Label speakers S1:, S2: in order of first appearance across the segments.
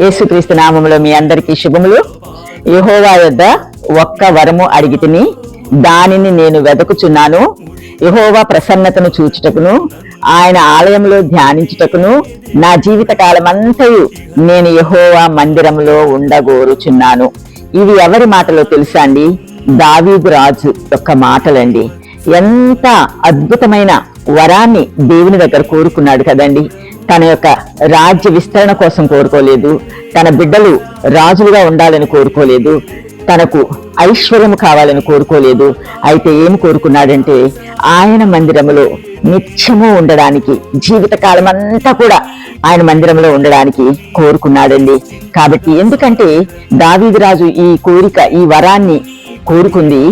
S1: యేసుక్రీస్తు నామములో మీ అందరికీ శుభములు. యెహోవా యొద్ద ఒక్క వరము అడిగితిని, దానిని నేను వెదకుచున్నాను. యెహోవా ప్రసన్నతను చూచుటకును, ఆయన ఆలయంలో ధ్యానించుటకును నా జీవిత కాలమంతయు నేను యెహోవా మందిరములో ఉండగోరుచున్నాను. ఇవి ఎవరి మాటలో తెలుసా అండి? దావీదు రాజు యొక్క మాటలండి. ఎంత అద్భుతమైన వరాన్ని దేవుని దగ్గర కోరుకున్నాడు కదండి. తన యొక్క రాజ్య విస్తరణ కోసం కోరుకోలేదు, తన బిడ్డలు రాజులుగా ఉండాలని కోరుకోలేదు, తనకు ఐశ్వర్యం కావాలని కోరుకోలేదు. అయితే ఏమి కోరుకున్నాడంటే ఆయన మందిరములో నిత్యము ఉండడానికి, జీవితకాలం అంతా కూడా ఆయన మందిరంలో ఉండడానికి కోరుకున్నాడండి. కాబట్టి ఎందుకంటే దావీదు రాజు ఈ కోరిక, ఈ వరాన్ని కోరుకుంది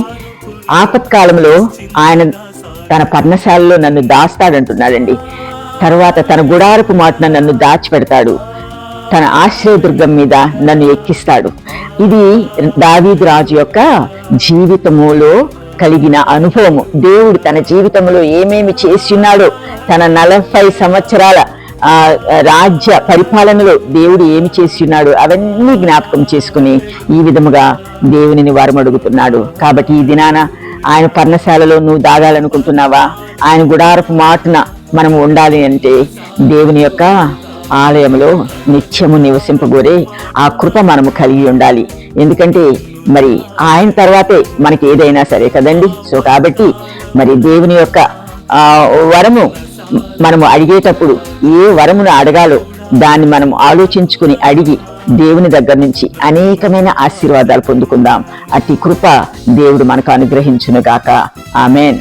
S1: ఆపత్కాలంలో ఆయన తన పర్ణశాలలో నన్ను దాస్తాడంటున్నాడండి. తర్వాత తన గుడారపు మాటున నన్ను దాచిపెడతాడు, తన ఆశ్రయదుర్గం మీద నన్ను ఎక్కిస్తాడు. ఇది దావీదు రాజు యొక్క జీవితములో కలిగిన అనుభవము. దేవుడు తన జీవితంలో ఏమేమి చేస్తున్నాడో, తన 40 సంవత్సరాల రాజ్య పరిపాలనలో దేవుడు ఏమి చేస్తున్నాడు అవన్నీ జ్ఞాపకం చేసుకుని ఈ విధముగా దేవునిని వరమడుగుతున్నాడు. కాబట్టి ఈ దినాన ఆయన పర్ణశాలలో నువ్వు దాగాలనుకుంటున్నావా? ఆయన గుడారపు మాటున మనము ఉండాలి అంటే దేవుని యొక్క ఆలయంలో నిత్యము నివసింపగోరే ఆ కృప మనము కలిగి ఉండాలి. ఎందుకంటే మరి ఆయన తర్వాతే మనకి ఏదైనా సరే కదండి. సో కాబట్టి మరి దేవుని యొక్క వరము మనము అడిగేటప్పుడు ఏ వరమును అడగాలో దాన్ని మనం ఆలోచించుకుని అడిగి దేవుని దగ్గర నుంచి అనేకమైన ఆశీర్వాదాలు పొందుకుందాం. అతి కృప దేవుడు మనకు అనుగ్రహించును గాక. ఆమేన్.